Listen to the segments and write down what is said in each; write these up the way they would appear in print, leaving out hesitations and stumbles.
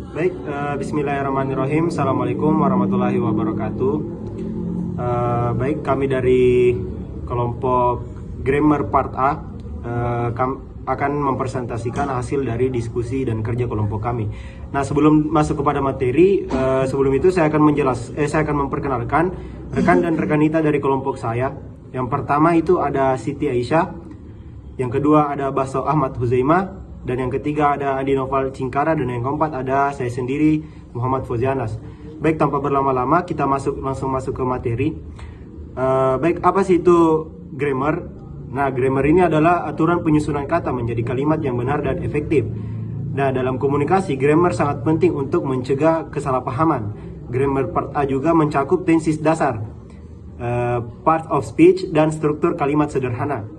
Baik, bismillahirrahmanirrahim. Assalamualaikum warahmatullahi wabarakatuh. Baik, kami dari kelompok Grammar Part A akan mempresentasikan hasil dari diskusi dan kerja kelompok kami. Nah, sebelum masuk kepada materi, sebelum itu saya akan memperkenalkan rekan dan rekanita dari kelompok saya. Yang pertama itu ada Siti Aisyah, yang kedua ada Baso Ahmad Huzaimah, dan yang ketiga ada Andi Noval Cingkara, dan yang keempat ada saya sendiri, Muhammad Fauzianas. Baik, tanpa berlama-lama kita langsung masuk ke materi. Baik, apa sih itu grammar? Nah, grammar ini adalah aturan penyusunan kata menjadi kalimat yang benar dan efektif. Nah, dalam komunikasi, grammar sangat penting untuk mencegah kesalahpahaman. Grammar part A juga mencakup tenses dasar, part of speech, dan struktur kalimat sederhana.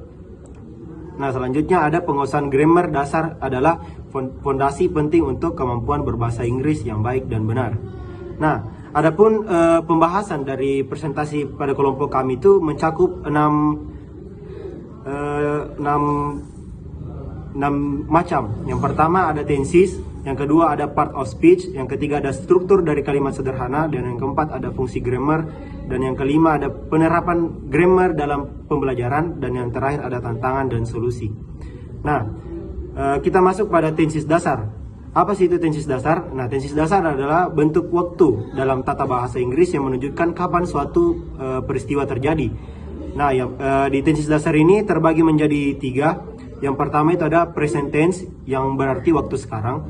Nah, selanjutnya ada penguasaan grammar dasar adalah fondasi penting untuk kemampuan berbahasa Inggris yang baik dan benar. Nah, adapun pembahasan dari presentasi pada kelompok kami itu mencakup 6 macam. Yang pertama ada tenses, yang kedua ada part of speech, yang ketiga ada struktur dari kalimat sederhana, dan yang keempat ada fungsi grammar, dan yang kelima ada penerapan grammar dalam pembelajaran, dan yang terakhir ada tantangan dan solusi. Nah, kita masuk pada tenses dasar. Apa sih itu tenses dasar? Nah, tenses dasar adalah bentuk waktu dalam tata bahasa Inggris yang menunjukkan kapan suatu peristiwa terjadi. Nah, di tenses dasar ini terbagi menjadi 3. Yang pertama itu ada present tense, yang berarti waktu sekarang.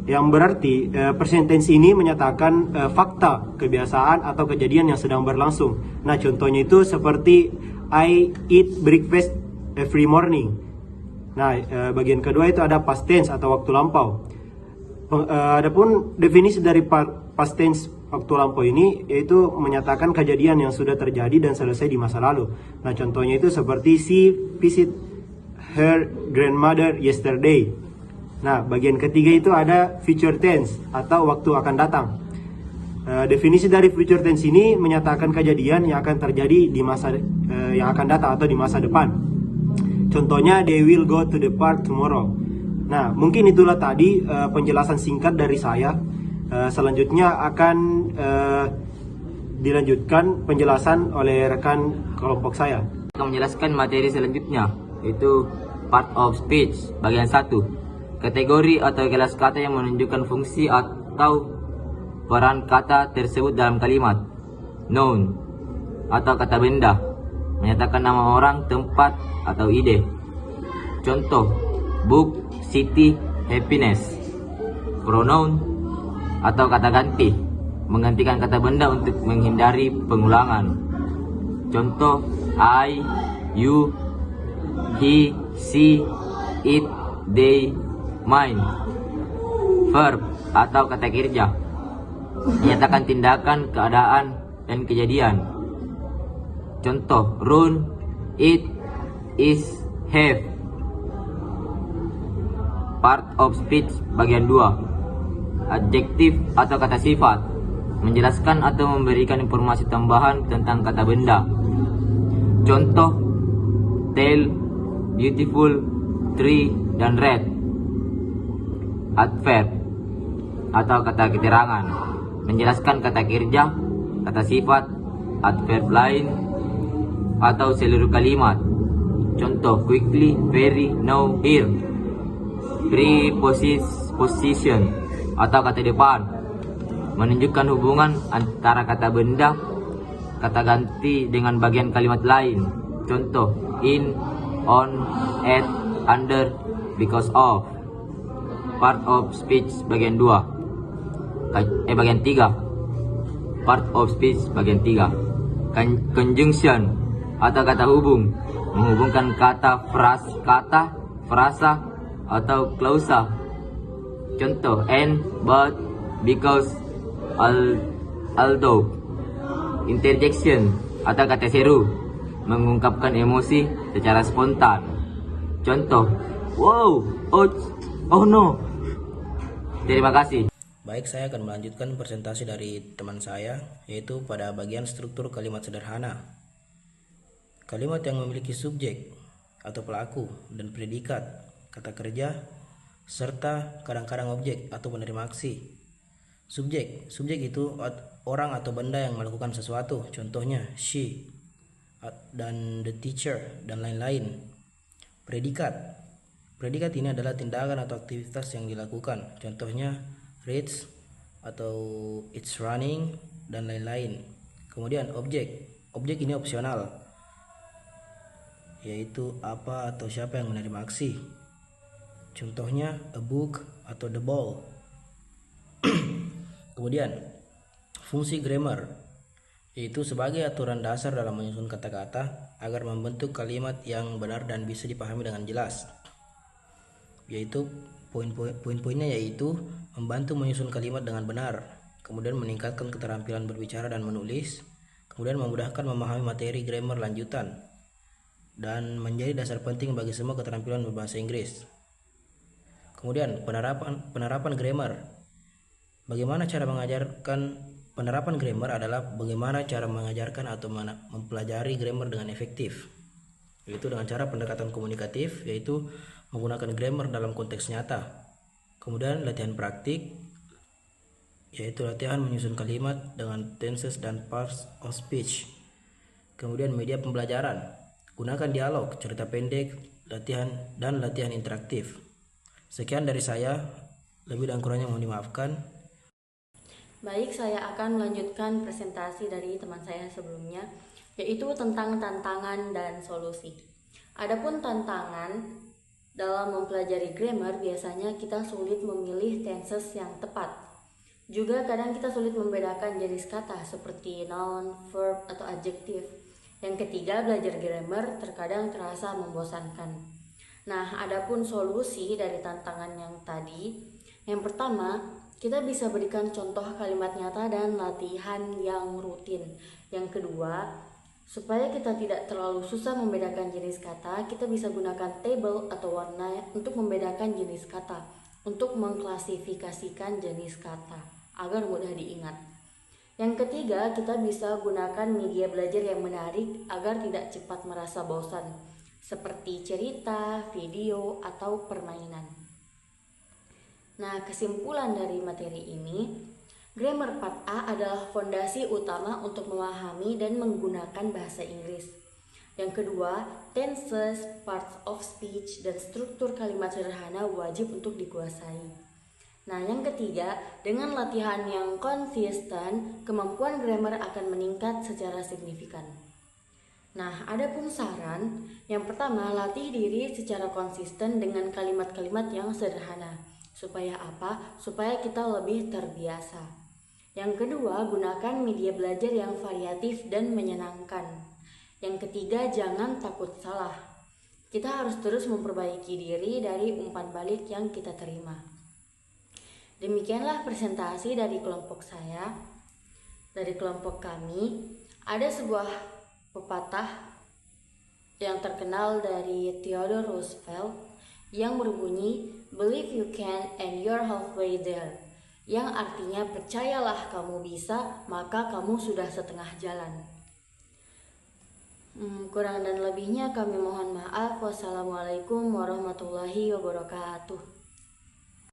Yang berarti present tense ini menyatakan fakta, kebiasaan, atau kejadian yang sedang berlangsung. Nah, contohnya itu seperti I eat breakfast every morning. Nah, bagian kedua itu ada past tense atau waktu lampau. Adapun definisi dari past tense waktu lampau ini yaitu menyatakan kejadian yang sudah terjadi dan selesai di masa lalu. Nah, contohnya itu seperti she visit her grandmother yesterday. Nah, bagian ketiga itu ada future tense atau waktu akan datang. Definisi dari future tense ini menyatakan kejadian yang akan terjadi di masa yang akan datang atau di masa depan. Contohnya, they will go to the park tomorrow. Nah, mungkin itulah tadi penjelasan singkat dari saya. Selanjutnya akan dilanjutkan penjelasan oleh rekan kelompok saya. Akan menjelaskan materi selanjutnya, yaitu part of speech bagian 1. Kategori atau kelas kata yang menunjukkan fungsi atau peran kata tersebut dalam kalimat. Noun atau kata benda, menyatakan nama orang, tempat, atau ide. Contoh, book, city, happiness. Pronoun atau kata ganti, menggantikan kata benda untuk menghindari pengulangan. Contoh, I, you, he, she, it, they, mine. Verb atau kata kerja, menyatakan tindakan, keadaan, dan kejadian. Contoh, run, eat, is, have. Part of speech bagian 2. Adjektif atau kata sifat, menjelaskan atau memberikan informasi tambahan tentang kata benda. Contoh, tall, beautiful, tree, dan red. Adverb atau kata keterangan, menjelaskan kata kerja, kata sifat, adverb lain, atau seluruh kalimat. Contoh, quickly, very, now, here. Preposition atau kata depan, menunjukkan hubungan antara kata benda, kata ganti dengan bagian kalimat lain. Contoh, in, on, at, under, because of. Part of speech bagian 2. Bagian 3. Part of speech bagian 3. Conjunction atau kata hubung, menghubungkan kata, frasa, atau klausa. Contoh, and, but, because, although. Interjection atau kata seru, mengungkapkan emosi secara spontan. Contoh, wow, oh no. Terima kasih. Baik, saya akan melanjutkan presentasi dari teman saya, yaitu pada bagian struktur kalimat sederhana. Kalimat yang memiliki subjek atau pelaku dan predikat, kata kerja, serta kadang-kadang objek atau penerima aksi. Subjek itu orang atau benda yang melakukan sesuatu, contohnya she dan the teacher dan lain-lain. Predikat ini adalah tindakan atau aktivitas yang dilakukan, contohnya reads atau it's running dan lain-lain. Kemudian objek ini opsional, yaitu apa atau siapa yang menerima aksi, contohnya a book atau the ball. Kemudian fungsi grammar, yaitu sebagai aturan dasar dalam menyusun kata-kata agar membentuk kalimat yang benar dan bisa dipahami dengan jelas. Yaitu poin-poinnya yaitu membantu menyusun kalimat dengan benar, kemudian meningkatkan keterampilan berbicara dan menulis, kemudian memudahkan memahami materi grammar lanjutan, dan menjadi dasar penting bagi semua keterampilan berbahasa Inggris. Kemudian penerapan grammar. Bagaimana cara mengajarkan penerapan grammar adalah bagaimana cara mengajarkan atau mempelajari grammar dengan efektif, yaitu dengan cara pendekatan komunikatif, yaitu menggunakan grammar dalam konteks nyata. Kemudian latihan praktik, yaitu latihan menyusun kalimat dengan tenses dan parts of speech. Kemudian media pembelajaran, gunakan dialog, cerita pendek, latihan interaktif. Sekian dari saya, lebih dan kurangnya mohon dimaafkan. Baik, saya akan melanjutkan presentasi dari teman saya sebelumnya, yaitu tentang tantangan dan solusi. Adapun tantangan dalam mempelajari grammar, biasanya kita sulit memilih tenses yang tepat. Juga kadang kita sulit membedakan jenis kata seperti noun, verb, atau adjektif. Yang ketiga, belajar grammar terkadang terasa membosankan. Nah, adapun solusi dari tantangan yang tadi, yang pertama, kita bisa berikan contoh kalimat nyata dan latihan yang rutin. Yang kedua, supaya kita tidak terlalu susah membedakan jenis kata, kita bisa gunakan table atau warna untuk membedakan jenis kata, untuk mengklasifikasikan jenis kata agar mudah diingat. Yang ketiga, kita bisa gunakan media belajar yang menarik agar tidak cepat merasa bosan, seperti cerita, video, atau permainan. Nah, kesimpulan dari materi ini, grammar part A adalah fondasi utama untuk memahami dan menggunakan bahasa Inggris. Yang kedua, tenses, parts of speech, dan struktur kalimat sederhana wajib untuk dikuasai. Nah, yang ketiga, dengan latihan yang konsisten, kemampuan grammar akan meningkat secara signifikan. Nah, adapun saran, yang pertama, latih diri secara konsisten dengan kalimat-kalimat yang sederhana. Supaya apa? Supaya kita lebih terbiasa. Yang kedua, gunakan media belajar yang variatif dan menyenangkan. Yang ketiga, jangan takut salah. Kita harus terus memperbaiki diri dari umpan balik yang kita terima. Demikianlah presentasi dari kelompok saya. Dari kelompok kami, ada sebuah pepatah yang terkenal dari Theodore Roosevelt yang berbunyi, "Believe you can and you're halfway there," yang artinya percayalah kamu bisa, maka kamu sudah setengah jalan. Kurang dan lebihnya kami mohon maaf. Wassalamualaikum warahmatullahi wabarakatuh.